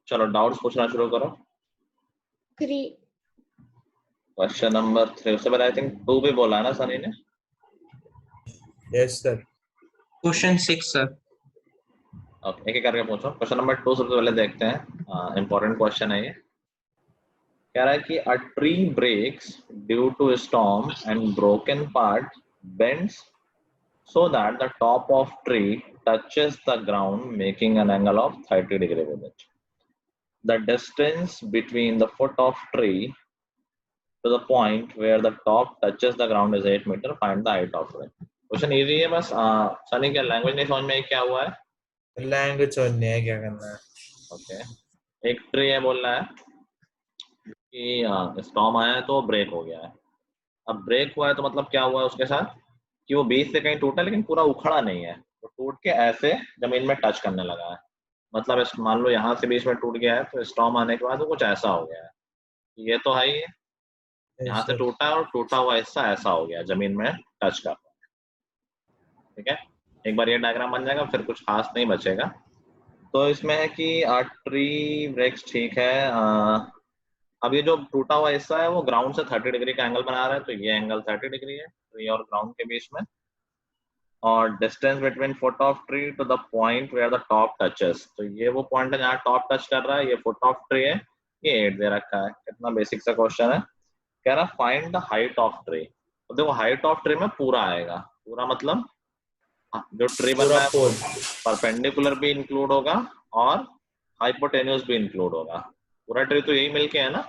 चलो डाउट्स पूछना शुरू करो। 3 क्वेश्चन नंबर 3, उससे पहले आई थिंक 2 भी बोला है ना सनी ने? Yes sir. Question 6 sir. Okay, एक एक करके पूछो। क्वेश्चन नंबर 2 सबसे पहले देखते हैं, इंपॉर्टेंट क्वेश्चन है ये। कह रहा है कि a tree breaks due to storm and broken part bends so that the top of tree touches the ground, making an angle of 30 degree with it. The distance between the foot of tree to the point where the top touches the ground is 8 meter. Find the height of tree. Question easy है, बस सनी क्या language नहीं समझ में क्या हुआ है? Language समझनी है, क्या करना है? ओके, एक ट्री है, बोल रहा है कि स्टॉर्म आया है तो ब्रेक हो गया है। अब ब्रेक हुआ है तो मतलब क्या हुआ है उसके साथ कि वो बीच से कहीं टूटा लेकिन पूरा उखड़ा नहीं है, तो टूट के ऐसे जमीन में टच करने लगा है। मतलब मान लो यहाँ से बीच में टूट गया है तो स्टॉर्म आने के बाद वो कुछ ऐसा हो गया है। ये तो है ही, यहाँ से टूटा है और टूटा हुआ हिस्सा ऐसा हो गया, जमीन में टच कर रहा है। ठीक है, एक बार ये डायग्राम बन जाएगा फिर कुछ खास नहीं बचेगा। तो इसमें है कि ट्री ब्रेक्स, ठीक है। अब ये जो टूटा हुआ हिस्सा है वो ग्राउंड से 30 डिग्री का एंगल बना रहा है, तो ये एंगल 30 डिग्री है ट्री और ग्राउंड के बीच में। और distance between foot of tree to the point where the top touches, तो ये वो पॉइंट है जहाँ टॉप टच कर रहा है, ये फुट ऑफ ट्री है, ये 8 दे रखा है। कितना बेसिक सा क्वेश्चन है। कह रहा find the height of tree. तो देखो हाइट ऑफ ट्री में पूरा आएगा, पूरा मतलब जो ट्री बन रहा है परपेंडिकुलर भी इंक्लूड होगा और हाइपोटेन्यूस भी इंक्लूड होगा। पूरा ट्री तो यही मिलके है ना?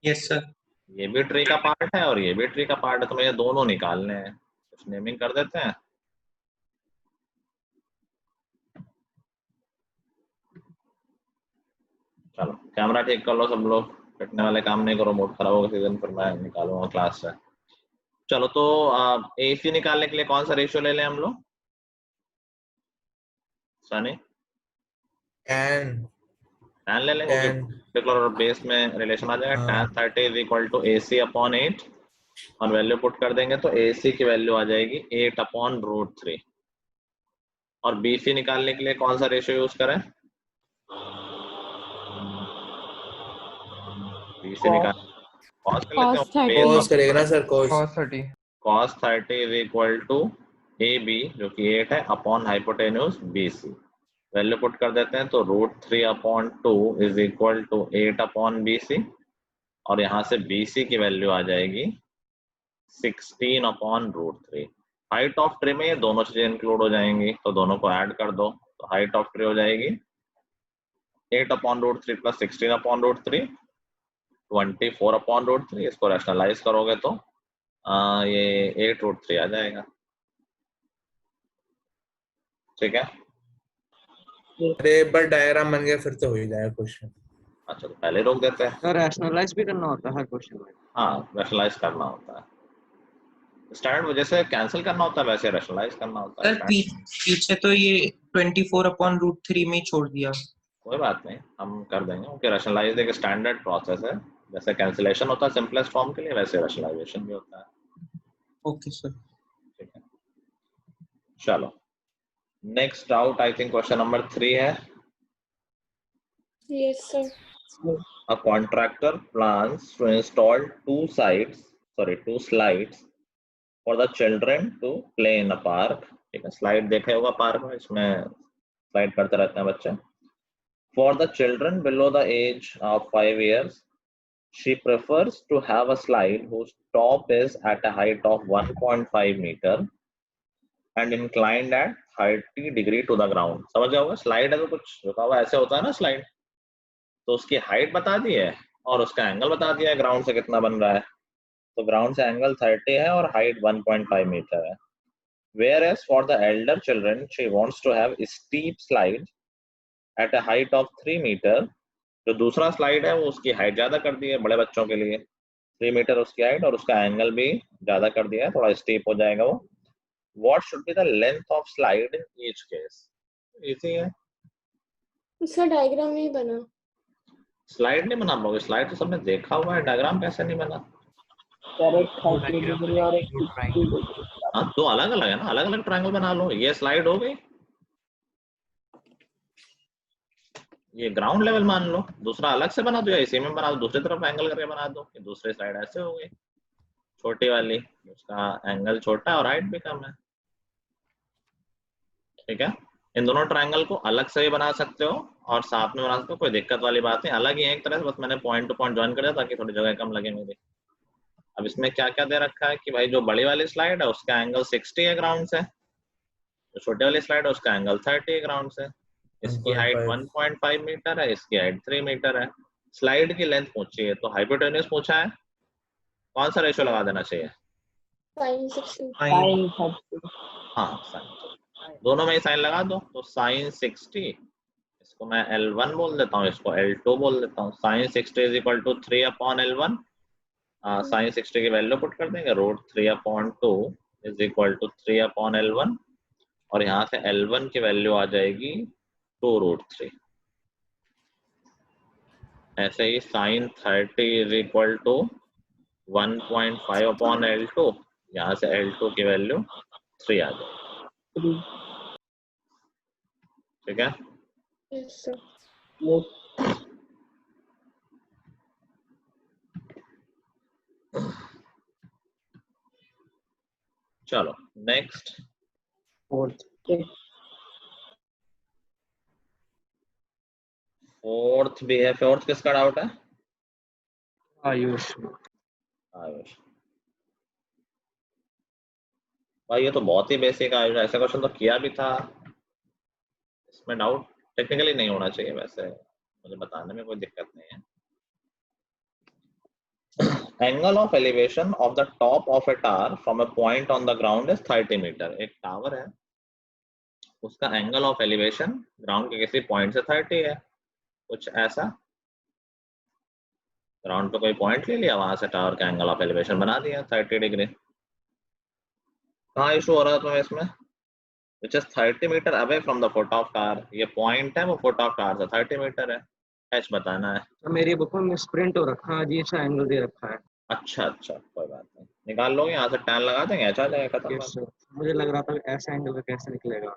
Yes sir. ये भी ट्री का पार्ट है और ये भी ट्री का पार्ट है, तो मुझे दोनों निकालने हैं। कुछ नेमिंग कर देते हैं। चलो कैमरा ठीक कर लो सब लोग, कटने वाले काम नहीं करो, मूड खराब होगा सीजन, फिर मैं निकालूंगा क्लास से। चलो तो एसी निकालने के लिए कौन सा रेशियो ले लें हम लोग? सनी tan ले लेंगे, पर्टिकुलर और बेस में रिलेशन आ जाएगा। tan 30 is equal to AC upon 8 और वैल्यू पुट कर देंगे तो AC की वैल्यू आ जाएगी 8 अपॉन √3। और BC निकालने के लिए कौन सा रेशियो यूज करें? BC निकाल cos कर लेते हैं, cos करेगा ना sir, cos 30 is equal to AB जो कि 8 है upon hypotenuse BC। Value put कर देते हैं तो √3 upon 2 is equal to 8 upon BC और यहाँ से BC की वैल्यू आ जाएगी 16 अपॉन √3। हाइट ऑफ ट्री में ये दोनों चीजें इंक्लूड हो जाएंगी, तो दोनों को ऐड कर दो, तो हाइट ऑफ ट्री हो जाएगी 8 अपॉन √3 प्लस 16 अपॉन √3, 24 अपॉन √3। इसको रैशनलाइज करोगे तो ये 8√3 आ जाएगा। ठीक है, अरे एक बार डायग्राम बन गया फिर तो हो ही जाएगा क्वेश्चन। अच्छा तो पहले रोक देते हैं। तो रैशनलाइज भी करना होता है हर क्वेश्चन में? हाँ, रैशनलाइज करना होता है। स्टैंडर्ड जैसे कैंसिल करना होता है वैसे रैशनलाइज करना होता है। सर पीछे तो ये 24 अपॉन √3 में छोड़ दिया। कोई बात नहीं, हम कर देंगे। ओके, रैशनलाइज एक स्टैंडर्ड प्रोसेस है, जैसे कैंसिलेशन होता है सिंपलेस्ट फॉर्म के लिए, वैसे रैशनलाइजेशन भी होता है। Okay sir. ठीक है, चलो next doubt I think question number 3 है। Yes, sir. A contractor plans to install two slides for the children to play in a park. ठीक है, स्लाइड देखा होगा पार्क में, इसमें स्लाइड करते रहते हैं बच्चे। For the children below the age of 5 years, she prefers to have a slide whose top is at a height of 1.5 meter and inclined at 30 degree to the ground. समझ जाओगे, slide है तो कुछ रुका हुआ ऐसे होता है ना स्लाइड, तो उसकी हाइट बता दी है और उसका एंगल बता दिया है ग्राउंड से कितना बन रहा है। तो ग्राउंड से एंगल 30 है और हाइट 1.5 मीटर है। Whereas for the elder children, she wants to have a steep slide at a height of 3 meter. जो दूसरा स्लाइड है वो उसकी हाइट ज्यादा कर दी है बड़े बच्चों के लिए, 3 मीटर उसकी हाइट और उसका एंगल भी ज्यादा कर दिया है, थोड़ा स्टीप हो जाएगा वो। What should be the length of slide in each case? Easy है, उसका डायग्राम नहीं बना। स्लाइड नहीं बना पाओगे, स्लाइड तो सबने देखा हुआ है, डायग्राम कैसे नहीं बना? हाँ, दो अलग अलग है ना, अलग अलग ट्रायंगल बना लो, ये स्लाइड हो गई। ये ग्राउंड लेवल मान लो, दूसरा अलग से बना दो या इसी में बना दो, दूसरी तरफ एंगल करके बना दो कि दूसरी साइड ऐसे हो गई छोटी वाली, उसका एंगल छोटा है और हाइट भी कम है। ठीक है, इन दोनों ट्रायंगल को अलग से भी बना सकते हो और साथ में बना सकते हो, कोई दिक्कत वाली बात नहीं, अलग ही है एक तरह से, बस मैंने पॉइंट टू पॉइंट ज्वाइन कर दिया ताकि थोड़ी जगह कम लगे मेरी। अब इसमें क्या क्या दे रखा है कि भाई जो बड़ी वाली स्लाइड है उसका एंगल 60 है ग्राउंड से, जो छोटी वाली स्लाइड है उसका एंगल 30 है ग्राउंड से, इसकी हाइट 1.5 1.5 मीटर है, इसकी हाइट 3 मीटर है। स्लाइड की लेंथ पूछी है तो हाइपोटेन्यूज पूछा है, कौन सा रेशियो लगा देना चाहिए? sin 60. Sin हाँ साइन, दोनों में ही साइन लगा दो, तो साइन 60, इसको मैं L1 बोल देता हूँ, इसको L2 बोल देता हूँ। Sine 60 is equal to 3 upon L1, sine 60 की वैल्यू पुट कर देंगे, √3/2 is equal to 3 upon L1, और यहाँ से L1 की वैल्यू आ जाएगी 2√3। ऐसे ही sine 30 is equal to 1.5 upon L2, यहाँ से L2 की वैल्यू 3 आ जाएगी। ठीक है, Yes, sir. चलो नेक्स्ट। फोर्थ भी है, फोर्थ किसका डाउट है? आयुष। आयुष भाई, ये तो बहुत ही बेसिक आयुष, ऐसा क्वेश्चन तो किया भी था, इसमें डाउट टेक्निकली नहीं होना चाहिए, वैसे मुझे बताने में कोई दिक्कत नहीं है। Angle of elevation of the top of a tower from a point on the ground is 30 metre. एक टावर है, उसका एंगल ऑफ एलिवेशन ग्राउंड के किसी पॉइंट से 30 है, कुछ ऐसा। ग्राउंड पे कोई पॉइंट ले लिया, वहां से टावर का एंगल ऑफ एलिवेशन बना दिया 30 डिग्री। कहाँ इशू हो रहा है तुम्हें इसमें? Which is 30 metre away from the foot of tower, ये पॉइंट है वो फुट ऑफ टावर से 30 मीटर है, एच बताना है। तो मेरी बुक में स्प्रिंट हो रखा है, अजीब सा एंगल दे रखा है। अच्छा अच्छा, कोई बात नहीं, निकाल लोगे यहाँ से, टैन लगा देंगे, अच्छा जाएगा, खत्म यस बात। सर, मुझे लग रहा था ऐसा एंगल कैसे निकलेगा।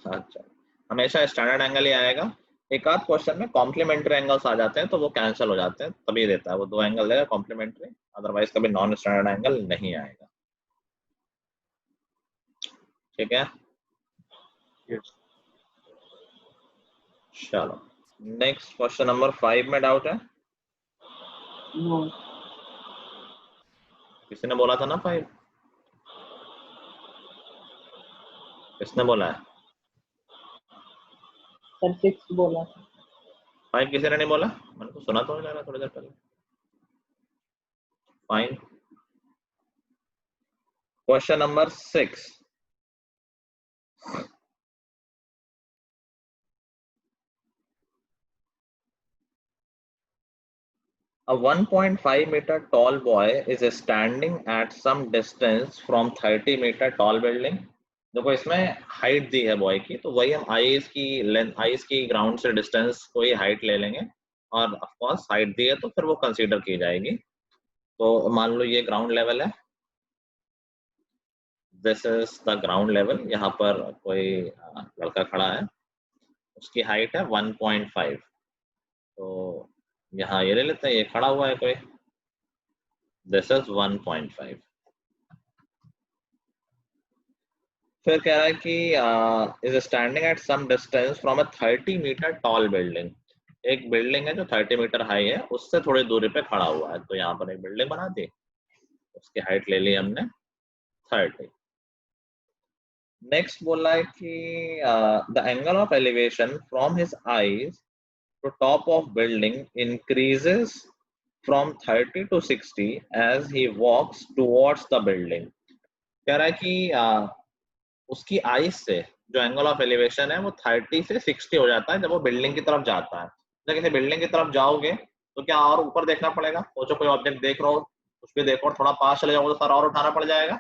अच्छा, हमेशा स्टैंडर्ड एंगल ही आएगा, एक आध क्वेश्चन में कॉम्प्लीमेंट्री एंगल्स आ जाते हैं तो वो कैंसिल हो जाते हैं, तभी देता है वो 2 एंगल देगा कॉम्प्लीमेंट्री, अदरवाइज कभी नॉन स्टैंडर्ड एंगल नहीं आएगा। ठीक है, यस। चलो नेक्स्ट क्वेश्चन नंबर 5 में डाउट है? किसी ने बोला था ना 5? किसने बोला है? सर 6 बोला। 5 किसी ने नहीं बोला, मैंने तो सुना तो नहीं लग रहा थोड़ी देर पहले। Fine, question number 6। A 1.5 meter tall boy is standing at some distance from 30 meter tall building। देखो इसमें हाइट दी है बॉय की, तो वही हम आईज की लेंथ, आईज की ग्राउंड से डिस्टेंस को ही हाइट ले लेंगे, और ऑफ कोर्स हाइट दी है तो फिर वो कंसीडर की जाएगी। तो मान लो ये ग्राउंड लेवल है, this is the ground level, यहाँ पर कोई लड़का खड़ा है, उसकी हाइट है 1.5, तो यहाँ ये ले लेते हैं, ये खड़ा हुआ है कोई, दिस इज 1.5। फिर कह रहा है कि is standing at some distance from a 30 metre tall building. एक बिल्डिंग है जो 30 मीटर हाई है, उससे थोड़ी दूरी पे खड़ा हुआ है, तो यहाँ पर एक बिल्डिंग बना दी, उसकी हाइट ले ली हमने 30। नेक्स्ट बोला है कि the angle of elevation from his eyes to top of building increases from 30 to 60 as he walks towards the building. कह रहा है कि उसकी आईज से जो एंगल ऑफ एलिवेशन है वो 30 से 60 हो जाता है जब वो बिल्डिंग की तरफ जाता है। जब किसी बिल्डिंग की तरफ जाओगे तो क्या और ऊपर देखना पड़ेगा? सोचो कोई ऑब्जेक्ट देख रहे हो, कुछ भी देखो, थोड़ा पास चले जाओगे तो सर और उठाना पड़ जाएगा,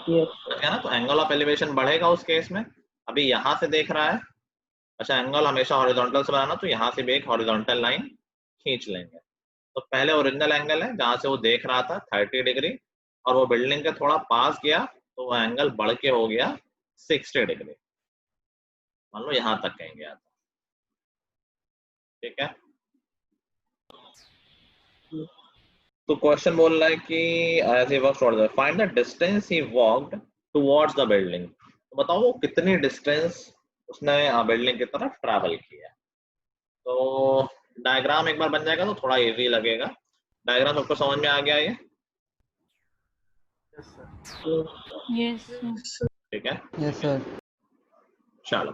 ठीक है ना? तो एंगल ऑफ एलिवेशन बढ़ेगा उस केस में। अभी यहाँ से देख रहा है, अच्छा एंगल हमेशा हॉरिजॉन्टल से बनाना, तो यहाँ से भी एक हॉरिजॉन्टल लाइन खींच लेंगे। तो पहले ओरिजिनल एंगल है जहां से वो देख रहा था 30 डिग्री, और वो बिल्डिंग के थोड़ा पास गया तो वो एंगल बढ़ के हो गया 60 डिग्री, मान लो यहाँ तक कहीं गया था। ठीक है। तो क्वेश्चन बोल रहा है कि as he walked towards the find the distance he walked towards the building. तो बताओ वो कितनी डिस्टेंस उसने बिल्डिंग की तरफ ट्रैवल किया। तो डायग्राम एक बार बन जाएगा तो थोड़ा इजी लगेगा। डायग्राम सबको समझ में आ गया ये? यस ठीक है। Yes sir. चलो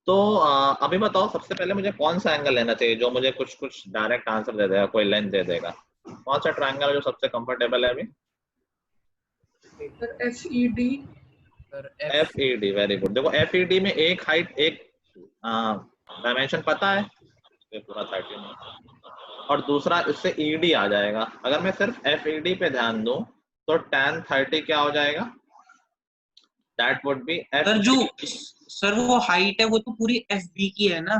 तो अभी बताओ सबसे पहले मुझे कौन सा एंगल लेना चाहिए जो मुझे कुछ कुछ डायरेक्ट आंसर दे देगा, कोई लेंथ दे देगा। कौन सा ट्रायंगल है जो सबसे कंफर्टेबल है अभी? FED। FED, very good. देखो FED में एक हाइट, एक डायमेंशन पता है, ये पूरा 30 में, और दूसरा इससे ED आ जाएगा। अगर मैं सिर्फ FED पे ध्यान दूं तो tan 30 क्या हो जाएगा? दैट वुड बी सर जो सर वो हाइट है वो तो पूरी FB की है ना?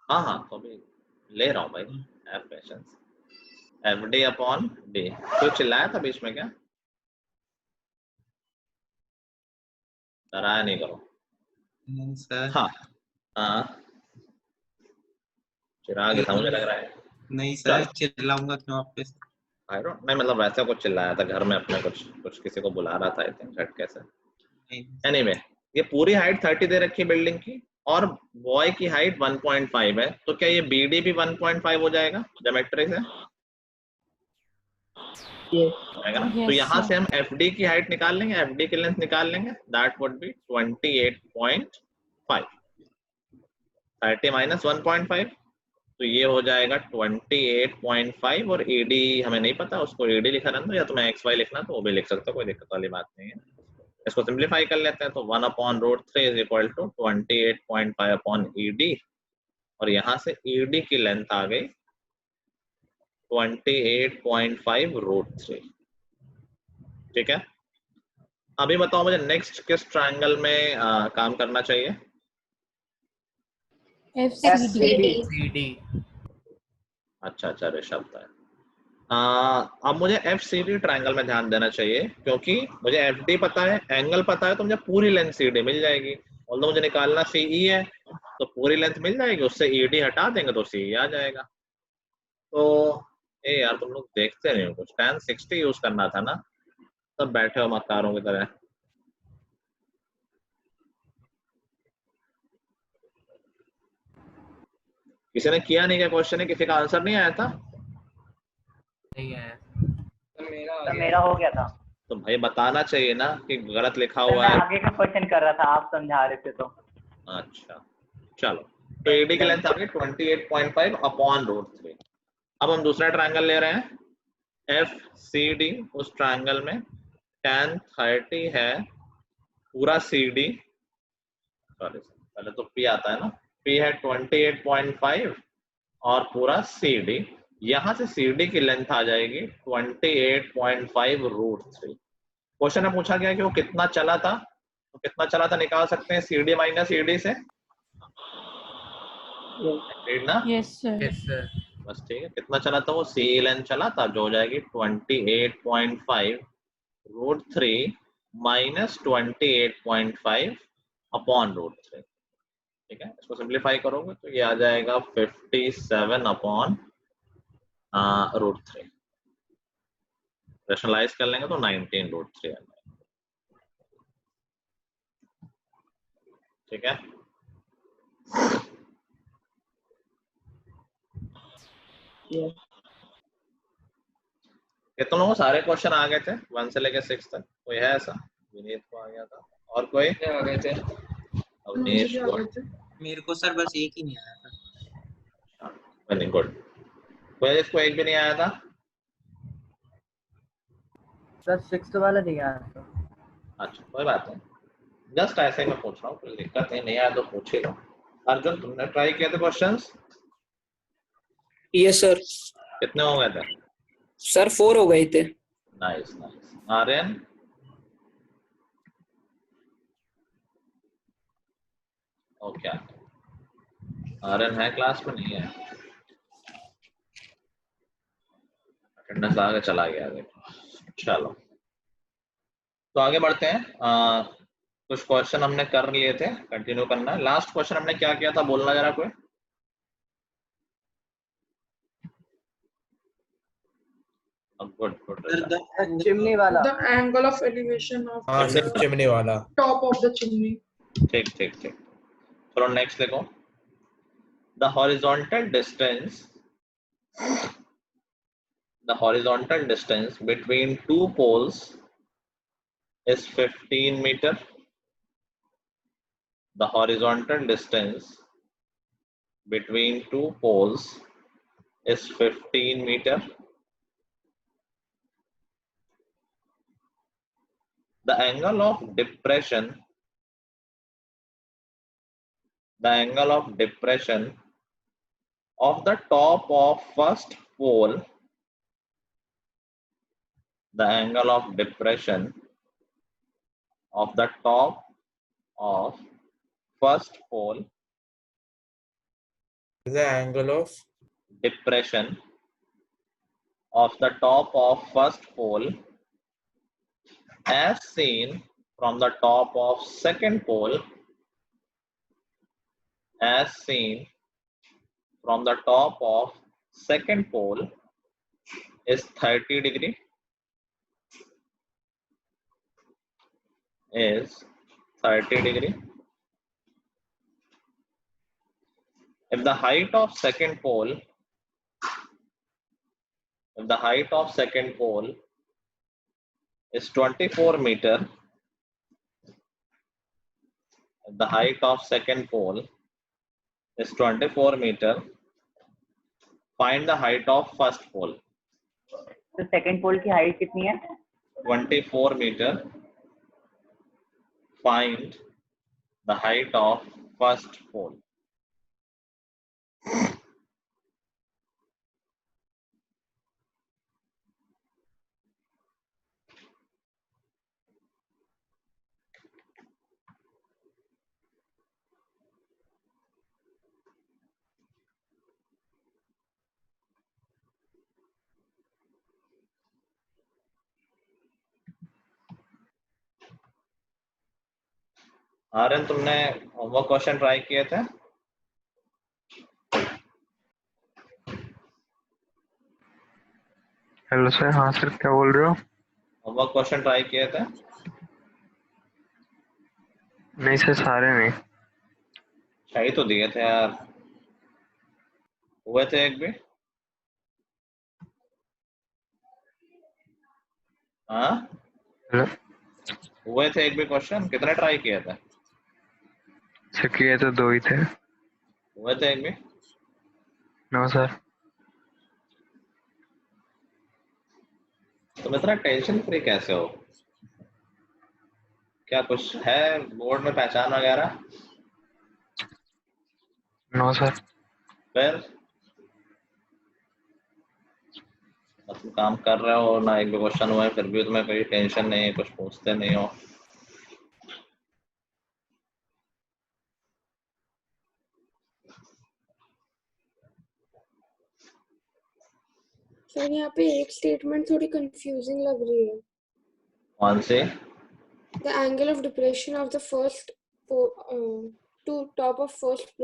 हाँ हाँ, तो अभी ले रहा हूँ भाई, have patience. FD upon D। कोई चिल्लाया था बीच में क्या? डराया नहीं करो। नहीं सर। हाँ हाँ, चिराग था मुझे लग रहा है। नहीं सर, चिल्लाऊंगा क्यों आप पे? आई डोंट, नहीं मतलब वैसे कुछ चिल्लाया था घर में अपने, कुछ किसी को बुला रहा था आई थिंक झटके से। एनीवे ये पूरी हाइट 30 दे रखी है बिल्डिंग की और बॉय की हाइट 1.5 है, तो क्या ये BD भी 1.5 हो जाएगा ज्योमेट्री से? आएगा ना? तो यहाँ से हम FD की हाइट निकाल लेंगे, FD की लेंथ निकाल लेंगे, दैट वुड बी 28.5। 30 माइनस 1.5 तो ये हो जाएगा 28.5, और AD हमें नहीं पता, उसको AD लिखा रहना दो, या तो मैं XY लिखना तो वो भी लिख सकता हूँ, कोई दिक्कत वाली बात नहीं है। इसको सिंप्लीफाई कर लेते हैं तो 1/√3 is equal to 28.5 upon ED, और यहाँ से ED की लेंथ आ गई 28.5√3। ठीक है। अभी बताओ मुझे नेक्स्ट किस ट्रायंगल में काम करना चाहिए? FCD। अच्छा अच्छा ऋषभ था। अब मुझे FCD ट्रायंगल में ध्यान देना चाहिए, क्योंकि मुझे FD पता है, एंगल पता है, तो मुझे पूरी लेंथ CD मिल जाएगी। ऑल्दो मुझे निकालना CE है, तो पूरी लेंथ मिल जाएगी, उससे ED हटा देंगे तो CE आ जाएगा। तो यार तुम लोग देखते नहीं हो कुछ, tan 60 यूज करना था ना, सब बैठे हो मक्कारों की तरह। किसी ने किया नहीं क्या क्वेश्चन है? किसी का आंसर नहीं आया था? नहीं आया। मेरा हो गया था। तो भाई बताना चाहिए ना कि गलत लिखा सर, हुआ मैं है। आगे का क्वेश्चन कर रहा था, आप समझा रहे थे तो। अच्छा चलो, तो ED की लेंथ आ गई 28.5 अपॉन √3। अब हम दूसरा ट्रायंगल ले रहे हैं FCD। उस ट्रायंगल में tan 30 है, पूरा CD, सॉरी पहले तो P आता है ना, P है 28.5 और पूरा CD। यहाँ से CD की लेंथ आ जाएगी 28.5√3। क्वेश्चन में पूछा गया कि वो कितना चला था, तो कितना चला था निकाल सकते हैं CD माइनस ED से, ना? Yes sir. बस ठीक है, कितना चला था वो? CE लेंथ चला था, जो हो जाएगी 28.5√3 माइनस 28.5 अपॉन √3। ठीक है, इसको सिंप्लीफाई करोगे तो ये आ जाएगा 57 अपॉन √3। रैशनलाइज कर लेंगे तो 19√3 आ जाएगा। ठीक है। कितने लोगों को सारे क्वेश्चन आ गए थे 1 से लेकर 6 तक? कोई है ऐसा? विनीत को आ गया था, और कोई आ गए थे? अवनीश को? मेरे को सर बस एक ही नहीं आया था। Very good. कोई इसको एक भी नहीं आया था? सर 6th वाला नहीं आया था। अच्छा कोई बात नहीं, जस्ट ऐसे ही मैं पूछ रहा हूँ, कोई दिक्कत नहीं आया तो पूछ ही लो। अर्जुन तुमने ट्राई किया था क्वेश्चंस? Yes sir. कितने हो गए थे? सर 4 हो गए थे। Nice nice. Aryan? Okay, Aryan है क्लास में? नहीं है, अटेंडेंस आगे चला गया। देखो चलो तो आगे बढ़ते हैं। कुछ क्वेश्चन हमने कर लिए थे, कंटिन्यू करना है। लास्ट क्वेश्चन हमने क्या किया था, बोलना जरा कोई। Good good Sir, the angle chimney वाला The angle of elevation of हाँ सिर्फ the चिमनी वाला. top of the chimney. ठीक ठीक ठीक. चलो नेक्स्ट देखो. The horizontal distance between two poles is 15 meter. The horizontal distance between two poles is 15 meter. The angle of depression of the top of first pole, the angle of depression of the top of first pole, The angle of depression of the top of first pole as seen from the top of second pole, as seen from the top of second pole is 30 degree, is 30 degree. If the height of second pole is 24 meter, if the height of second pole is 24 meter, find the height of first pole. तो second पोल की height कितनी है? 24 meter. Find the height of first pole. Aryan, तुमने homework question try किए थे? Hello sir. हाँ sir, क्या बोल रहे हो? होमवर्क क्वेश्चन ट्राई किए थे? नहीं सर, सारे नहीं. सही तो दिए थे यार. हुए थे एक भी? हाँ, हेलो हुए थे एक भी क्वेश्चन? कितने ट्राई किए थे? सर, किए तो 2 ही थे. हुए थे एक भी? No sir. तुम इतना टेंशन फ्री कैसे हो? क्या कुछ है बोर्ड में पहचान वगैरह? No sir. फिर तुम काम कर रहे हो ना, एक भी क्वेश्चन हुआ है, फिर भी तुम्हें कोई टेंशन नहीं है, कुछ पूछते नहीं हो. सर यहाँ पे एक स्टेटमेंट थोड़ी कंफ्यूजिंग लग रही है. कौन से? The angle of depression of the to top of first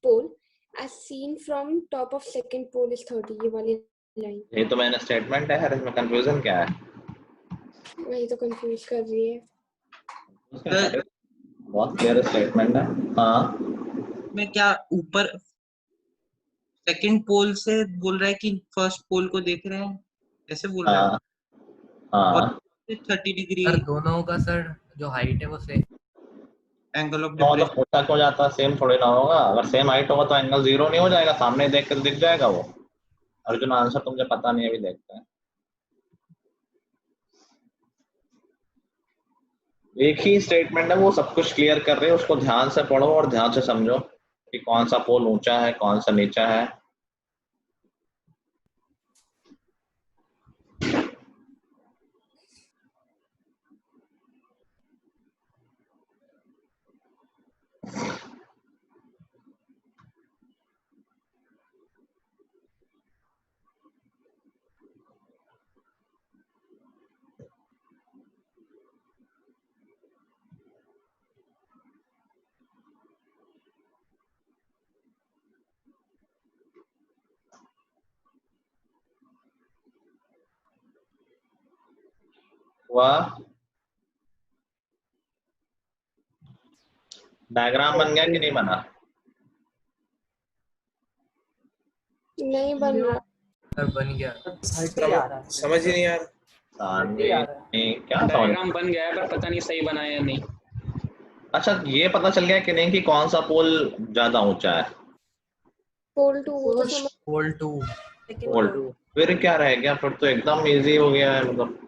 pole as seen from top of second pole is 30. ये वाली लाइन. ये तो मैंने स्टेटमेंट है, इसमें कंफ्यूजन क्या है? वही तो कंफ्यूज कर रही है. बहुत क्लियर स्टेटमेंट है. हाँ, में क्या ऊपर सेकंड पोल से बोल रहा है कि फर्स्ट पोल को देख रहे हैं, ऐसे बोल रहा है. हाँ, हाँ. और 30 डिग्री सर दोनों का सर जो हाइट है वो सेम. एंगल ऑफ तो डिप्रेशन. छोटा क्यों जाता है? सेम थोड़ी ना होगा. अगर सेम हाइट होगा तो एंगल जीरो नहीं हो जाएगा? सामने देख कर दिख जाएगा वो. अर्जुन, आंसर तो मुझे पता नहीं है, अभी देखते हैं. एक ही स्टेटमेंट है, वो सब कुछ क्लियर कर रही है. उसको ध्यान से पढ़ो और ध्यान से समझो कि कौन सा पोल ऊंचा है, कौन सा नीचा है. हुआ? डायग्राम बन गया कि नहीं बना? नहीं बन रहा। सर बन गया। समझ ही नहीं आ रहा। नहीं, क्या समझ? डायग्राम बन गया है पर पता नहीं सही बना है या नहीं। अच्छा, ये पता चल गया कि नहीं कि कौन सा पोल ज्यादा ऊंचा है? पोल 2 वो तो समझ। पोल 2। पोल 2। फिर क्या रह गया? फिर तो एकदम इजी हो गया है। मतलब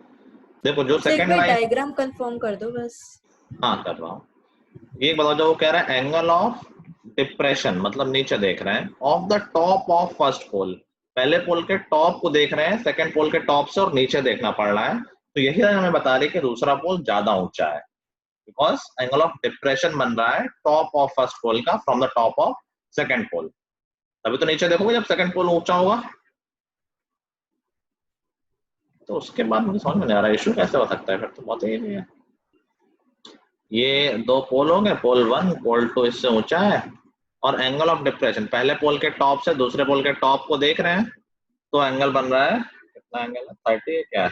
देखो जो सेकंड लाइन, डायग्राम कंफर्म कर दो बस। हाँ कर रहा हूँ। ये बताओ, जो वो कह रहा है एंगल ऑफ डिप्रेशन, मतलब नीचे देख रहे हैं, of the top of first pole, पहले पोल के टॉप को देख रहे हैं, सेकंड पोल के टॉप से और नीचे देखना पड़ रहा है। तो यही हमें बता रही है कि दूसरा पोल ज्यादा ऊंचा है, बिकॉज एंगल ऑफ डिप्रेशन बन रहा है टॉप ऑफ फर्स्ट पोल का from the top of second pole. तभी तो नीचे देखोगे जब सेकंड पोल ऊंचा होगा। तो उसके बाद मुझे समझ में नहीं आ रहा इशू कैसे हो सकता है। फिर तो बहुत ही है। ये दो पोल हो गए, पोल 1 पोल 2 इससे ऊंचा है, और एंगल ऑफ डिप्रेशन पहले पोल के टॉप से दूसरे पोल के टॉप को देख रहे हैं, तो एंगल बन रहा है कितना? एंगल है 30 है क्या?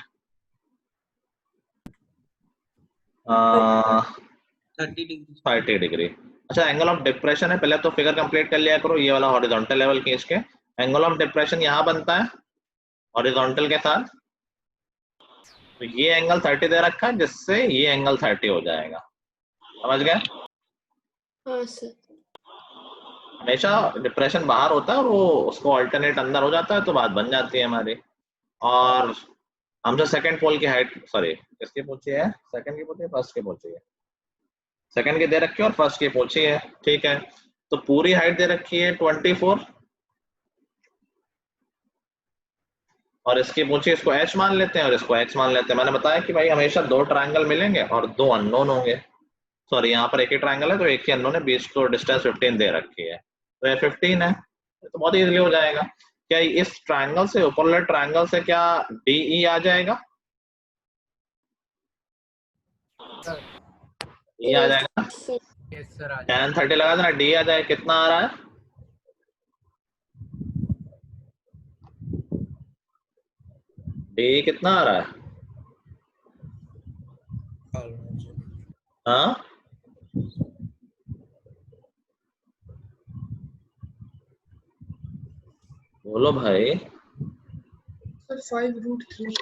30 डिग्री। अच्छा, एंगल ऑफ डिप्रेशन है, पहले तो फिगर कंप्लीट कर लिया करो। ये वाला हॉरिजॉन्टल लेवल के इसके एंगल ऑफ डिप्रेशन यहाँ बनता है हॉरिजॉन्टल के साथ। तो ये एंगल 30 दे रखा है, जिससे ये एंगल 30 हो जाएगा। समझ गए? हाँ सर। हमेशा डिप्रेशन बाहर होता है और वो उसको अल्टरनेट अंदर हो जाता है, तो बात बन जाती है हमारी। और हमसे सेकंड पोल की हाइट, सॉरी किसकी पूछी है? सेकंड की पूछी है, फर्स्ट की पूछी है? सेकंड की दे रखी है और फर्स्ट की पूछी है। ठीक है, तो पूरी हाइट दे रखी है 24 और इसकी पूछी, इसको h मान लेते हैं और इसको x मान लेते हैं। मैंने बताया कि भाई हमेशा दो ट्रायंगल मिलेंगे और दो अननोन होंगे। सॉरी, यहाँ पर एक ही ट्रायंगल है तो एक ही अननोन है, बीच को डिस्टेंस 15 दे रखी है, तो ये 15 है, तो बहुत इजीली हो जाएगा। क्या इस ट्रायंगल से, ऊपर वाले ट्रायंगल से क्या DE आ जाएगा? ये आ जाएगा। यस सर आ tan 30 लगा देना, DE आ जाएगा। कितना आ रहा है? DE कितना आ रहा है? हाँ, बोलो भाई। सर 5√3।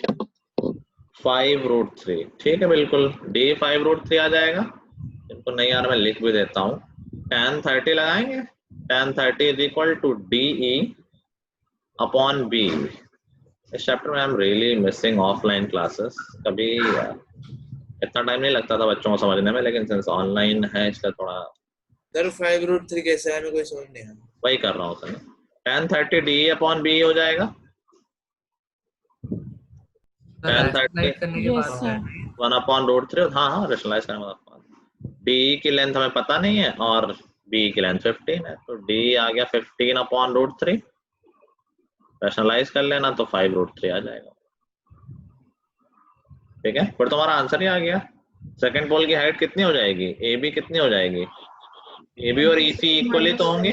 5√3। ठीक है, बिल्कुल D 5√3 आ जाएगा। इनको नहीं आ रहा, मैं लिख भी देता हूँ। tan 30 लगाएंगे, tan 30 is equal to DE upon B। इस चैप्टर में I am really missing offline classes. कभी इतना टाइम नहीं लगता था बच्चों को समझने में, लेकिन सिंस ऑनलाइन है इसका थोड़ा। सर 5√3 कैसे है? हमें कोई समझ नहीं आया। वही कर रहा हूँ sir. tan 30 DE upon B हो जाएगा। tan 30 करने के बाद 1/√3। हाँ, रेशनलाइज करने के बाद DE की लेंथ हमें पता नहीं है और B की लेंथ 15 है, तो DE आ गया 15/√3। रेशनलाइज कर लेना तो 5√3 आ जाएगा। ठीक है, फिर तुम्हारा आंसर ही आ गया। सेकंड पोल की हाइट कितनी हो जाएगी? AB कितनी हो जाएगी? AB और EC इक्वली तो होंगे,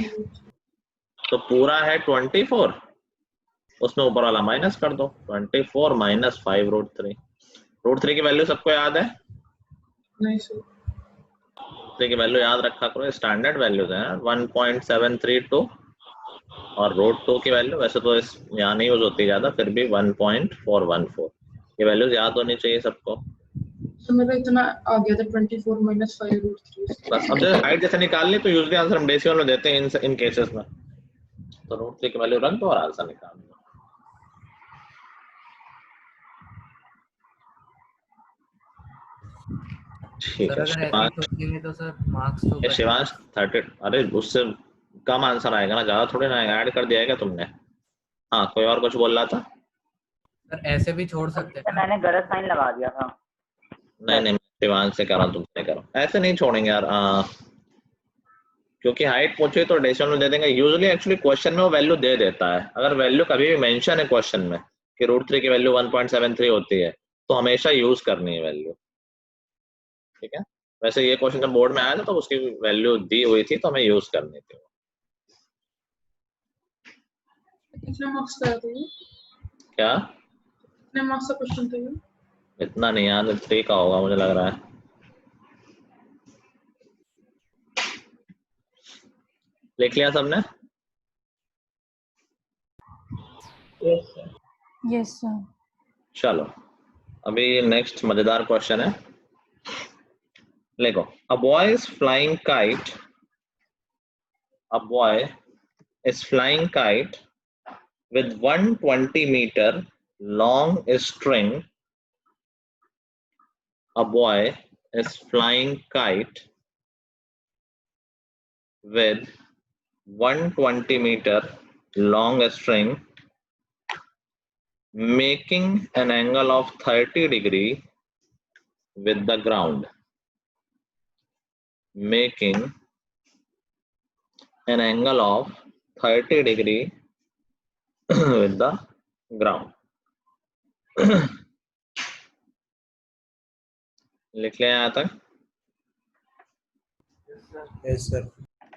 तो पूरा है 24, उसमें ऊपर वाला माइनस कर दो। 24 माइनस 5√3। √3 की वैल्यू सबको याद है? नहीं सर। √3 की वैल्यू याद रखा करो, स्टैंडर्ड वैल्यूज है 1.732, और √2 की वैल्यू वैसे तो इस यहाँ नहीं यूज होती ज्यादा, फिर भी 1.414। ये वैल्यूज याद होनी चाहिए सबको। तो मेरा इतना आ गया था 24 माइनस 5√3। बस अब जैसे हाइट जैसे निकाल ली तो यूजली आंसर हम डेसिमल में देते हैं इन केसेस में, तो √3 की वैल्यू रख दो और आंसर निकाल दो। ठीक है, सोचेंगे तो सर मार्क्स तो शिवांश 30। अरे उससे कम आंसर आएगा ना, ज्यादा थोड़ी ना आएगा। ऐड कर दिया है क्या तुमने? हाँ, कोई और कुछ बोल रहा था? सर ऐसे भी छोड़ सकते हैं। मैंने गलत साइन लगा दिया था। नहीं, शिवांश से करा, तुमसे करो। ऐसे नहीं छोड़ेंगे यार, क्योंकि हाइट पूछे तो डेसिमल में दे देंगे। यूजुअली एक्चुअली क्वेश्चन में वो वैल्यू दे देता है। अगर वैल्यू कभी भी मेंशन है क्वेश्चन में कि √3 की वैल्यू 1.73 होती है, तो हमेशा यूज करनी है वैल्यू। ठीक है, वैसे ये क्वेश्चन जब बोर्ड में आया था तो उसकी वैल्यू दी हुई थी, तो हमें यूज करनी थी। कितने मार्क्स का था ये? क्या? कितने मार्क्स का क्वेश्चन था ये? इतना नहीं याद, 3 का होगा मुझे लग रहा है। लिख लिया सबने? Yes, sir. चलो अभी नेक्स्ट मजेदार क्वेश्चन है। देखो, a boy is flying kite, a boy is flying kite with 120 meter long string. A boy is flying kite with 120 meter long string, making an angle of 30 degree with the ground. Making an angle of 30 degree with the ground. लिख लिया यहाँ तक? Yes, sir.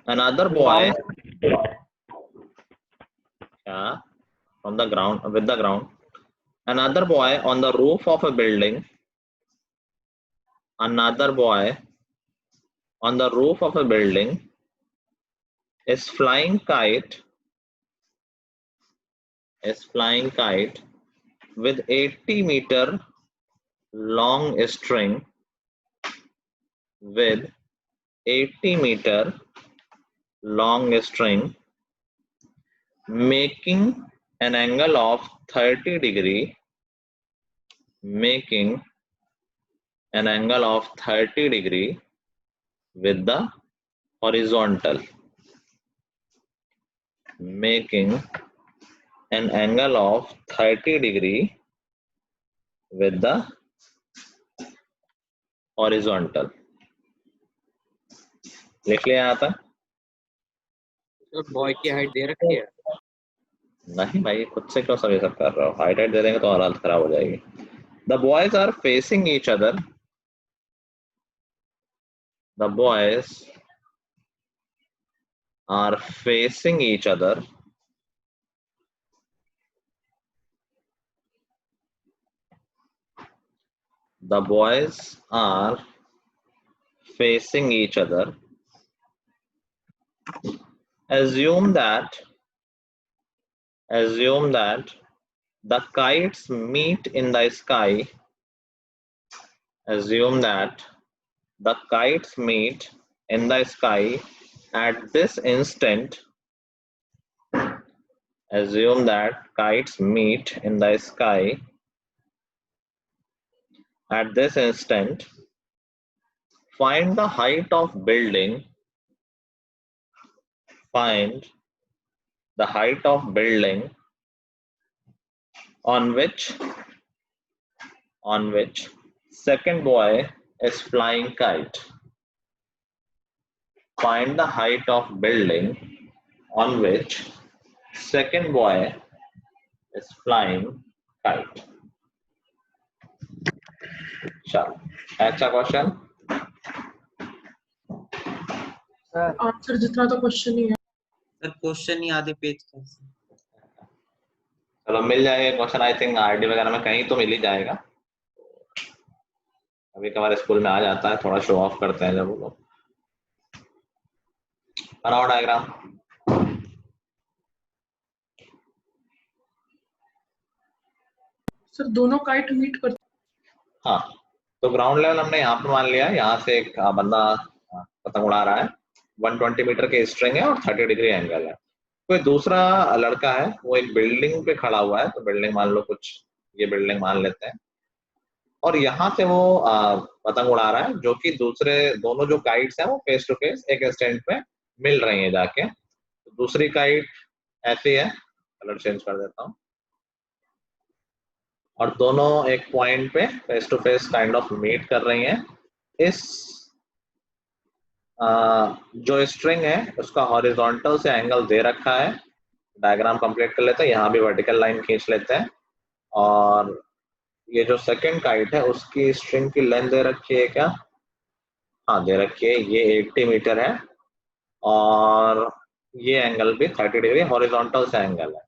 Another boy, from the ground, with the ground. Another boy on the roof of a building. Another boy on the roof of a building is flying kite. Is flying kite with 80 meter long string. With 80 meter long string, making an angle of 30 degree. Making an angle of 30 degree with the horizontal. Making an angle of 30 degree with the horizontal. लिख लिया यहाँ तक? Sir boy की height दे रखी है? नहीं भाई, खुद से क्यों सब कर रहे हो? हाइट दे देंगे तो और हालत खराब हो जाएगी। The boys are facing each other. The boys are facing each other. The boys are facing each other. Assume that the kites meet in the sky. Assume that the kites meet in the sky at this instant. Assume that kites meet in the sky at this instant. Find the height of building. Find the height of building on which second boy is flying kite. Find the height of building on which second boy is flying kite. चलो, अच्छा question. Answer जितना तो question ही है sir question ही आधे page का है। चलो मिल जाएगा क्वेश्चन, आई थिंक आरडी वगैरह में कहीं तो मिल ही जाएगा। अभी हमारे स्कूल में आ जाता है, थोड़ा शो ऑफ करते हैं जब वो लोग। बनाओ डायग्राम। सर दोनों काइट मीट करते हाँ, तो ग्राउंड लेवल हमने यहाँ पे मान लिया, यहाँ से एक बंदा पतंग उड़ा रहा है, 120 मीटर के स्ट्रिंग है और 30 डिग्री एंगल है। कोई दूसरा लड़का है, वो एक बिल्डिंग पे खड़ा हुआ है, तो बिल्डिंग मान लो कुछ ये बिल्डिंग मान लेते हैं, और यहाँ से वो पतंग उड़ा रहा है, जो कि दोनों जो काइट्स हैं वो फेस टू फेस एक स्टैंड पे मिल रही है जाके। तो दूसरी काइट ऐसी है, कलर चेंज कर देता हूँ, और दोनों एक पॉइंट पे face to face kind of meet कर रही हैं। इस जो स्ट्रिंग है उसका हॉरिजॉन्टल से एंगल दे रखा है। डायग्राम कंप्लीट कर लेते हैं, यहाँ भी वर्टिकल लाइन खींच लेते हैं, और ये जो सेकंड काइट है उसकी स्ट्रिंग की लेंथ दे रखी है क्या? हाँ दे रखी है, ये 80 मीटर है और ये एंगल भी 30 डिग्री हॉरिजॉन्टल से एंगल है।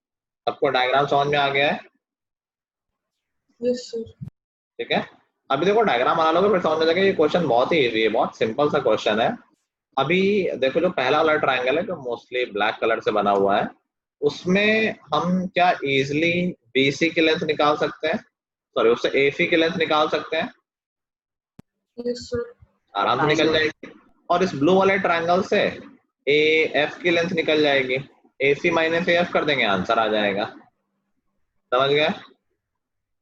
सबको डायग्राम समझ में आ गया है? Yes sir. ठीक है, अभी देखो डायग्राम बना लोगे फिर समझ में जाएगा ये क्वेश्चन बहुत ही इजी है, बहुत सिंपल सा क्वेश्चन है। अभी देखो जो पहला वाला ट्रायंगल है जो मोस्टली ब्लैक कलर से बना हुआ है, उसमें हम क्या इजिली बीसी की लेंथ निकाल सकते हैं, सॉरी उससे एसी की लेंथ निकाल सकते हैं, यस सर। आराम से निकल जाएगी। और इस ब्लू वाले ट्रायंगल से ए एफ की लेंथ निकल जाएगी, AC माइनस एफ कर देंगे, आंसर आ जाएगा। समझ गए?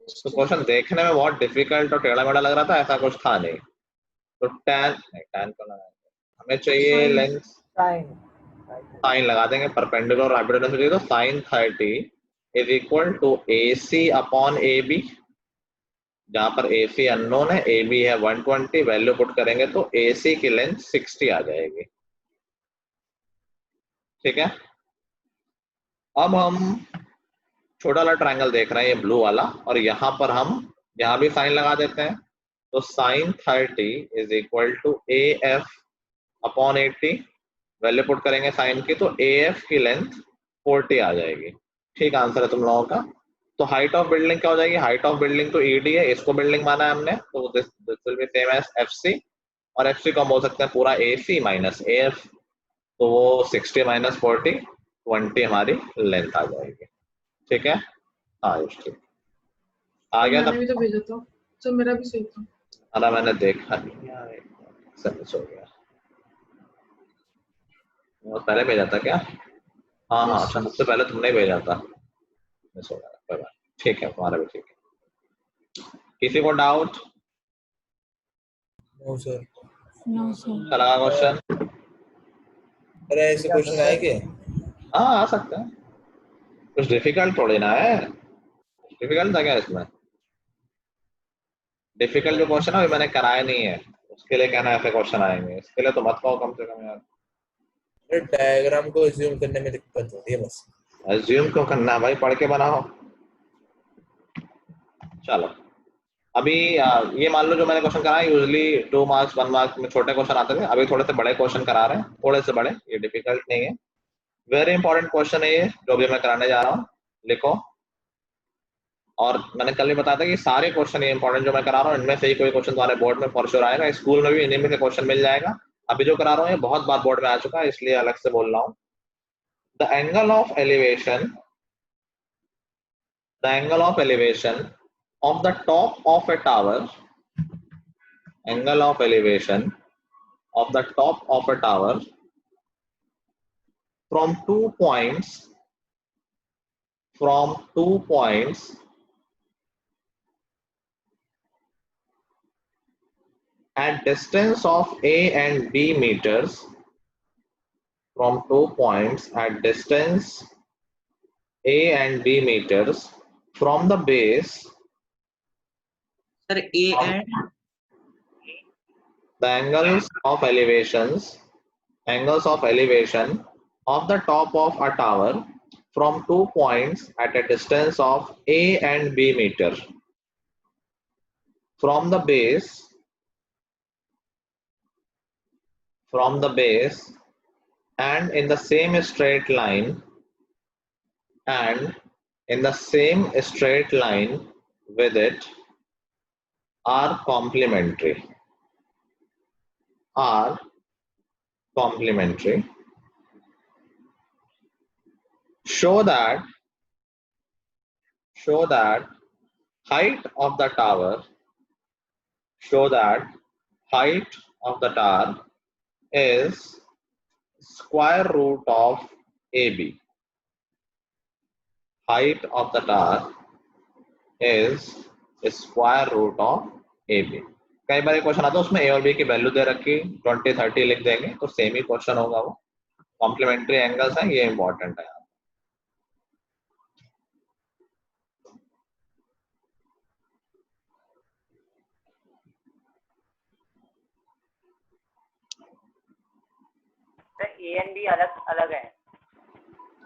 तो क्वेश्चन देखने में बहुत डिफिकल्ट और टेढ़ा मेढ़ा लग रहा था, ऐसा कुछ था नहीं। तो टैन को लगाएंगे, हमें चाहिए लेंथ, साइन लगा देंगे, परपेंडिकुलर और हाइपोटेन्यूज चाहिए तो sine 30 is equal to AC upon AB, जहां पर AC अननोन है, AB है 120, वैल्यू पुट करेंगे तो AC की लेंथ 60 आ जाएगी। ठीक है, अब हम छोटा वाला ट्रायंगल देख रहे हैं ये ब्लू वाला, और यहाँ पर हम यहाँ भी साइन लगा देते हैं, तो sine 30 is equal to AF upon 80, value put करेंगे साइन की तो AF की लेंथ 40 आ जाएगी। ठीक आंसर है तुम लोगों का। तो हाइट ऑफ बिल्डिंग क्या हो जाएगी, हाइट ऑफ बिल्डिंग तो ED है, इसको बिल्डिंग माना है हमने, तो this will be same as FC, और FC को हम बोल सकते हैं पूरा AC माइनस AF, तो वो 60 माइनस 40 20 हमारी लेंथ आ जाएगी। ठीक है, हाँ ठीक आ गया था। मैंने भी तो भेजा था सर, मेरा भी सही था। अरे मैंने देखा नहीं यार, मिस हो गया, वो पहले भेजा था क्या? हाँ हाँ, अच्छा सबसे पहले तुमने ही भेजा था, मिस हो गया, कोई बात। ठीक है, तुम्हारा भी ठीक है। किसी को doubt? No sir. No sir. चला क्वेश्चन? अरे ऐसे क्वेश्चन आए क्या? हाँ आ सकता है, कुछ डिफिकल्ट थोड़ी ना है, डिफिकल्ट था क्या इसमें? डिफिकल्ट जो क्वेश्चन है अभी मैंने कराया नहीं है, उसके लिए कहना ऐसे क्वेश्चन आएंगे, इसके लिए तो मत कहो कम से कम यार। अरे डायग्राम को अज्यूम करने में दिक्कत होती है बस। अज्यूम क्यों करना है भाई, पढ़ के बनाओ। चलो अभी ये मान लो जो मैंने क्वेश्चन कराया, यूजली 2 मार्क्स 1 मार्क्स में छोटे क्वेश्चन आते थे, अभी थोड़े से बड़े क्वेश्चन करा रहे हैं, थोड़े से बड़े, ये डिफिकल्ट नहीं है, वेरी इंपॉर्टेंट क्वेश्चन है ये जो भी मैं कराने जा रहा हूँ, लिखो। और मैंने कल भी बताया था कि सारे क्वेश्चन ये इंपॉर्टेंट जो मैं करा रहा हूँ, इनमें से ही कोई क्वेश्चन तुम्हारे बोर्ड में फॉर श्योर आएगा, स्कूल में भी इन्हीं में से क्वेश्चन मिल जाएगा। अभी जो करा रहा हूँ ये बहुत बार बोर्ड में आ चुका है, इसलिए अलग से बोल रहा हूँ। The angle of elevation, the angle of elevation of the top of a tower, angle of elevation of the top of a tower from 2 points at distance of A and B meters, from 2 points at distance A and B meters from the base, sir A and the angles of elevation of the top of a tower from 2 points at a distance of A and B meter from the base and in the same straight line with it are complementary. Show that height of the tower is square root of AB. Height of the tower is square root of AB. कई बार question आता है उसमें ए और B की value दे रखी 20 30 लिख देंगे तो सेम ही क्वेश्चन होगा, वो कॉम्प्लीमेंट्री एंगल्स हैं, ये इंपॉर्टेंट है। ए एंड बी अलग अलग है,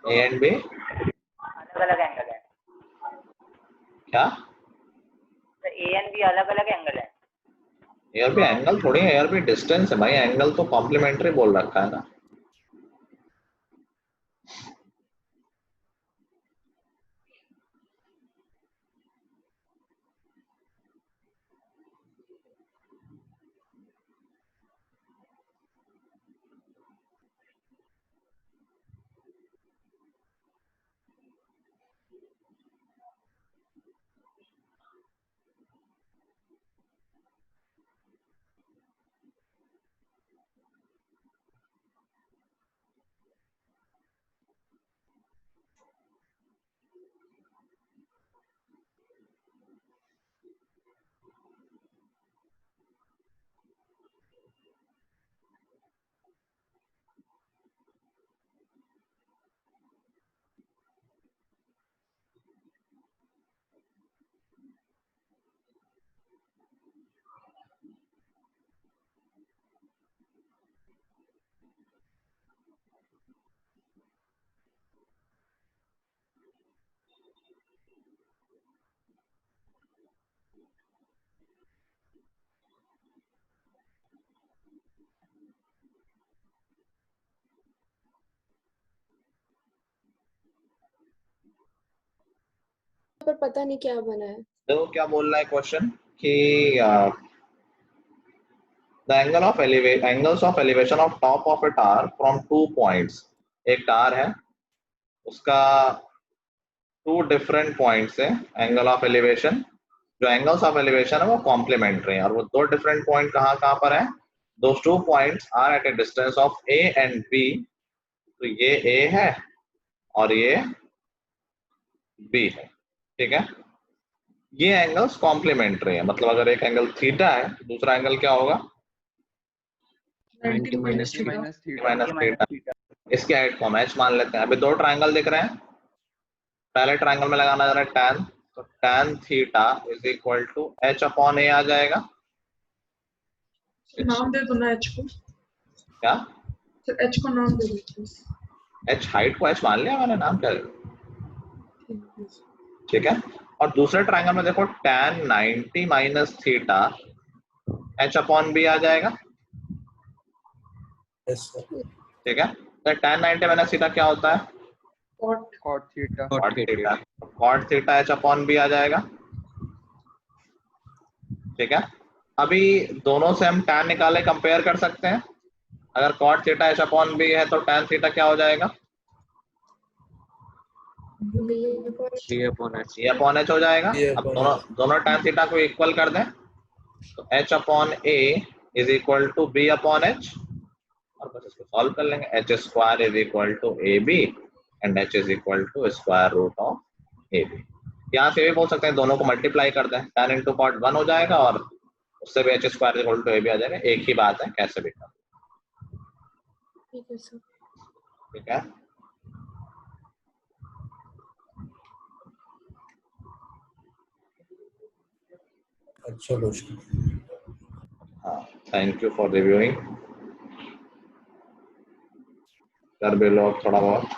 ए एंड बी अलग अलग एंगल है। क्या? ए एंड बी अलग अलग एंगल है। ए और बी एंगल थोड़ी है, ए और बी डिस्टेंस है भाई, एंगल तो कॉम्प्लीमेंट्री बोल रखा है ना। पर पता नहीं क्या बना है। देखो क्या बोल रहा है क्वेश्चन कि the angles of elevation of top of a tower from 2 points. एक टावर है, उसका 2 डिफरेंट पॉइंट्स है एंगल ऑफ एलिवेशन। जो एंगल्स ऑफ एलिवेशन है वो कॉम्प्लीमेंट्री है, और वो 2 डिफरेंट पॉइंट कहाँ पर है? Those 2 points are at a distance of A and B. तो ये A है और ये B है, ठीक है। ये एंगल्स कॉम्प्लीमेंट्री है, मतलब अगर एक एंगल थीटा है तो दूसरा एंगल क्या होगा? 90 minus theta. Minus theta. इसके हाइट को हम h मान लेते हैं। अभी 2 ट्रायंगल दिख रहे हैं, पहले ट्रायंगल में लगाना जरा tan, तो tan theta is equal to h upon a आ जाएगा। नाम दे दो ना h को। क्या? तो h को नाम दे दो। h हाइट को h मान लिया मैंने, नाम क्या है? ठीक है। और दूसरे ट्रायंगल में देखो tan 90 minus theta h upon b आ जाएगा, ठीक है। तो tan 90 माइनस थीटा क्या होता है? cot theta. cot theta h upon b आ जाएगा, ठीक है। अभी दोनों से हम tan निकाले, कंपेयर कर सकते हैं। अगर cot theta h upon b है तो tan थीटा क्या हो जाएगा? C upon H. c upon h हो जाएगा। C अब upon दोनों tan थीटा को इक्वल कर दें तो h upon a is equal to b upon h, और बस इसको सॉल्व कर लेंगे। h square is equal to ab and h is equal to square root of ab। यहाँ से भी बोल सकते हैं दोनों को मल्टीप्लाई कर दें, tan इंटू कॉट 1 हो जाएगा और उससे भी h square is equal to ab आ जाएगा। एक ही बात है, कैसे भी कर, ठीक है सर। ठीक है। अच्छा क्वेश्चन। हाँ, थैंक यू फॉर रिव्यूइंग। कर भी लोग थोड़ा बहुत।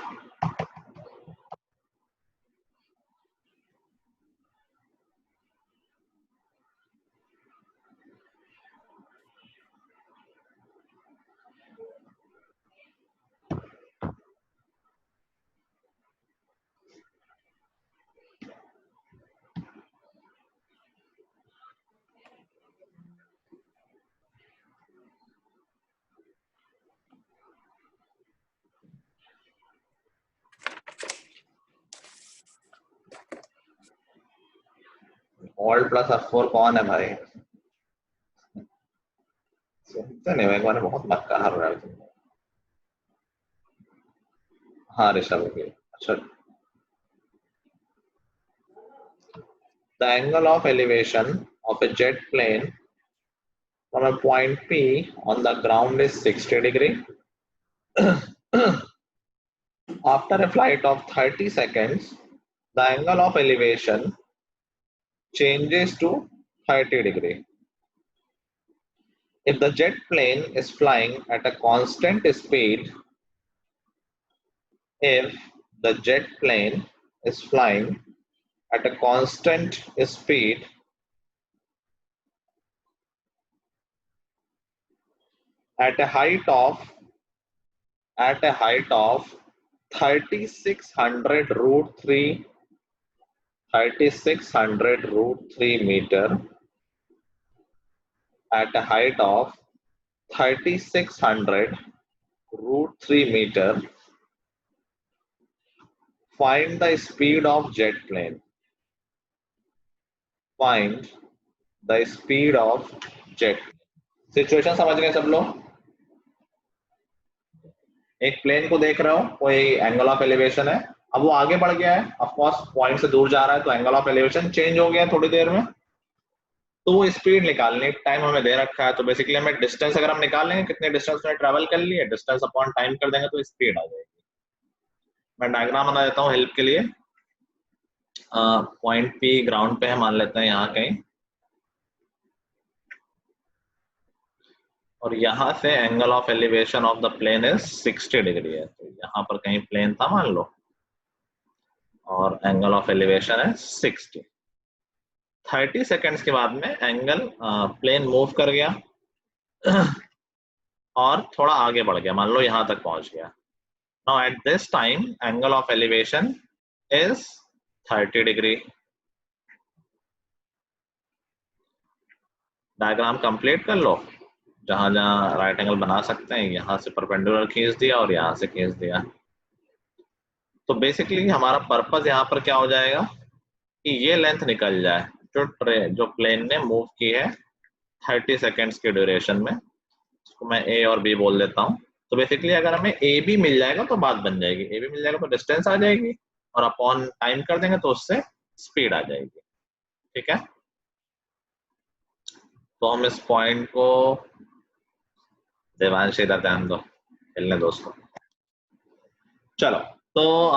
ऑल्ट प्लस F4 कौन है भाई? सुनते नहीं, एक बार बहुत मक्का हर रहा है तुम। हाँ ऋषभ के। अच्छा, the angle of elevation of a jet plane from a point P on the ground is 60 degree. After a flight of 30 seconds, the angle of elevation changes to 30 degree. If the jet plane is flying at a constant speed, if the jet plane is flying at a constant speed, at a height of 3600 root 3 meter, at a height of 3600 root 3 meter, find the speed of jet plane. Find the speed of jet. Situation समझ गए सब लोग? एक plane को देख रहे हो, कोई एंगल ऑफ एलिवेशन है, अब वो आगे बढ़ गया है, ऑफ कोर्स पॉइंट से दूर जा रहा है तो एंगल ऑफ एलिवेशन चेंज हो गया थोड़ी देर में, तो वो स्पीड निकालने टाइम हमें दे रखा है। तो बेसिकली हमें डिस्टेंस अगर हम निकाल लेंगे कितने डिस्टेंस में ट्रैवल कर लिए, डिस्टेंस अपॉन टाइम कर देंगे तो स्पीड आ जाएगी। मैं डायग्राम बना देता हूँ हेल्प के लिए। पॉइंट पी ग्राउंड पे है मान लेते हैं यहाँ कहीं, और यहाँ से angle of elevation of the plane is 60 degree है। तो यहाँ पर कहीं प्लेन था मान लो, और एंगल ऑफ एलिवेशन है 60। 30 सेकेंड्स के बाद में एंगल प्लेन मूव कर गया और थोड़ा आगे बढ़ गया, मान लो यहां तक पहुंच गया। Now at this time angle of elevation is 30 degree. Diagram complete कर लो, जहां जहां राइट एंगल बना सकते हैं, यहां से परपेंडिकुलर खींच दिया और यहां से खींच दिया। तो बेसिकली हमारा पर्पस यहाँ पर क्या हो जाएगा कि ये लेंथ निकल जाए जो प्लेन ने मूव की है 30 सेकेंड्स के ड्यूरेशन में। इसको मैं ए और बी बोल देता हूँ। तो बेसिकली अगर हमें ए बी मिल जाएगा तो बात बन जाएगी, ए बी मिल जाएगा तो डिस्टेंस आ जाएगी और अपॉन टाइम कर देंगे तो उससे स्पीड आ जाएगी। ठीक है, तो हम इस पॉइंट को, देवांश इधर ध्यान दो, खेलने दोस्तों। चलो, तो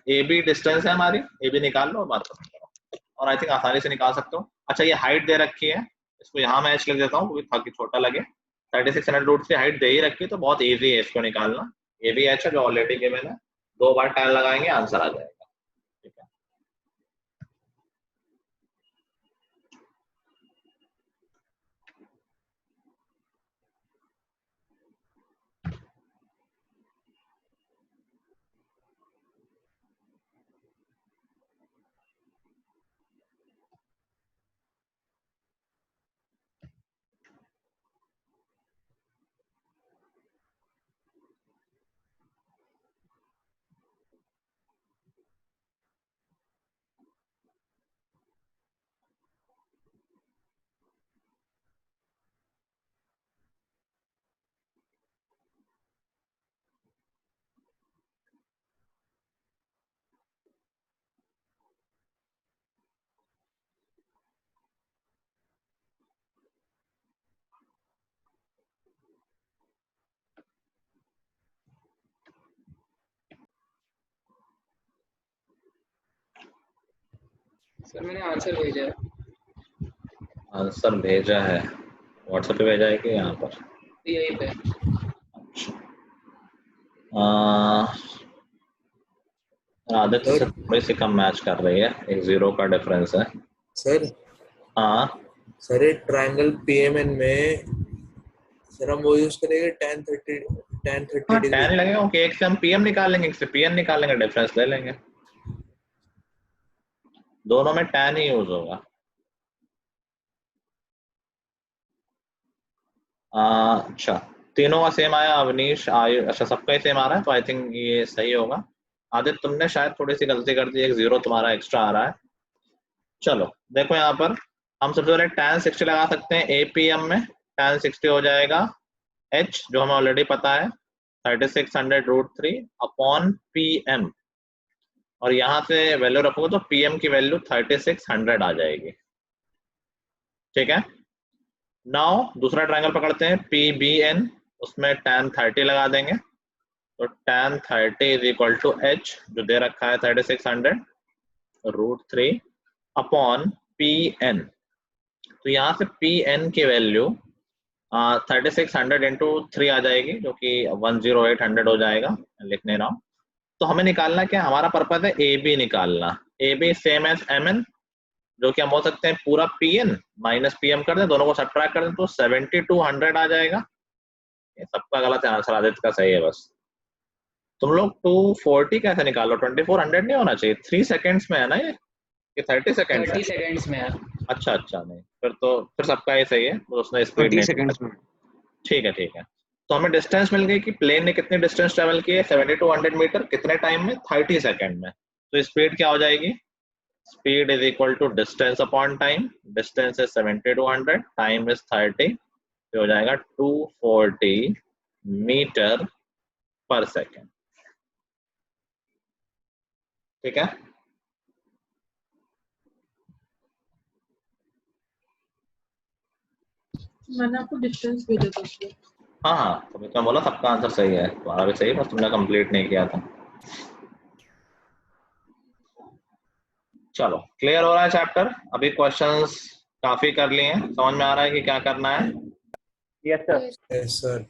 ए बी डिस्टेंस है हमारी, ए बी निकाल लो और बात करो, और आई थिंक आसानी से निकाल सकते हो। अच्छा, ये हाइट दे रखी है, इसको यहाँ मैं एच लिख देता हूँ ताकि छोटा लगे। 3600 हाइट दे ही रखी है तो बहुत इजी है इसको निकालना। ये भी एच है जो ऑलरेडी गिवन है, 2 बार टैन लगाएंगे आंसर आ जाएगा। ठीक है, सर मैंने आंसर भेजा है। आंसर भेजा है, व्हाट्सएप पे भेजा है कि यहाँ पर? यही पे। आदित्य से थोड़ी सी कम मैच कर रही है, एक 0 का डिफरेंस है। सर हाँ सर, ये ट्रायंगल पीएमएन में सर हम वो यूज करेंगे tan 30 हाँ, डिग्री। टैन लगेगा, ओके। एक से हम पीएम निकालेंगे, एक से पीएन निकालेंगे, डिफरेंस ले लेंगे। दोनों में टैन ही यूज होगा। अच्छा, तीनों का सेम आया, अवनीश आयु, अच्छा सबका ही सेम आ रहा है, तो आई थिंक ये सही होगा। आदित्य तुमने शायद थोड़ी सी गलती कर दी, एक 0 तुम्हारा एक्स्ट्रा आ रहा है। चलो देखो, यहाँ पर हम सबसे पहले tan 60 लगा सकते हैं। एपीएम में tan 60 हो जाएगा h, जो हमें ऑलरेडी पता है 3600√3 अपॉन pm, और यहाँ से वैल्यू रखोगे तो pm की वैल्यू 3600 आ जाएगी। ठीक है, नाउ दूसरा ट्रायंगल पकड़ते हैं PBN, उसमें tan 30 लगा देंगे, तो tan 30 is equal to h जो दे रखा है 3600√3 अपॉन PN। तो यहाँ से PN की वैल्यू 3600 इंटू 3 आ जाएगी, जो कि 10800 हो जाएगा, लिखने रहा हूँ। तो हमें निकालना क्या, हमारा पर्पस है ए बी निकालना। A B same as M N, जो कि हम बोल सकते हैं पूरा P N minus P M कर दें, दोनों को सब्ट्रैक्ट कर दें तो 7200 आ जाएगा। ये सबका गलत है, आंसर आदित्य का सही है। बस तुम लोग 240 कैसे निकालो, 2400 नहीं होना चाहिए, 3 सेकेंड्स में है ना ये 30 सेकेंड्स 30 सेकेंड्स में है। अच्छा अच्छा, नहीं फिर सबका ही सही है, तो उसने स्पीड 30 सेकंड्स में। ठीक है ठीक है। तो हमें डिस्टेंस मिल गई कि प्लेन ने कितनी डिस्टेंस ट्रेवल की है, 7200 मीटर, कितने टाइम में, 30 सेकेंड में। तो स्पीड क्या हो जाएगी, speed is equal to distance upon time. Distance is 7200, time is 30, तो हो जाएगा 240 मीटर पर सेकेंड। ठीक है, मैंने आपको डिस्टेंस भेजा था उसमें। हाँ हाँ, तो मैं बोला सबका आंसर सही है, तुम्हारा भी सही है, बस तुमने कंप्लीट नहीं किया था। चलो, क्लियर हो रहा है चैप्टर? अभी क्वेश्चंस काफी कर लिए हैं, समझ में आ रहा है कि क्या करना है? Yes sir. Yes sir.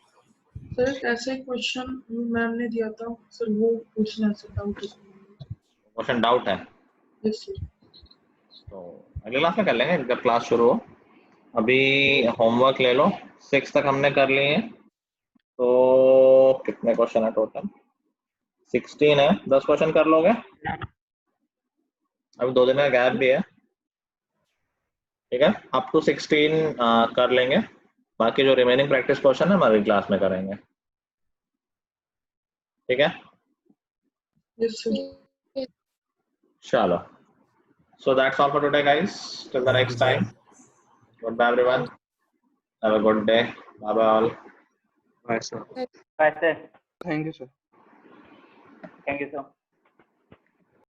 Sir एक ऐसे क्वेश्चन मैम ने दिया था सर, वो पूछना है सर, डाउट है। क्वेश्चन डाउट है यस सर। तो अगली क्लास में कर लेंगे जब क्लास शुरू हो। अभी होमवर्क ले लो, 6 तक हमने कर लिए हैं, तो कितने क्वेश्चन है टोटल? 16 है, 10 क्वेश्चन कर लोगे? अभी 2 दिन का गैप भी है, ठीक है। अप टू 16 कर लेंगे, बाकी जो रिमेनिंग प्रैक्टिस क्वेश्चन है हमारी क्लास में करेंगे, ठीक है। Yes, sir. चलो, so that's all for today guys, till the next time, goodbye everyone, have a good day, bye bye all. Bye, sir. Bye, sir. Thank you sir. Thank you, sir.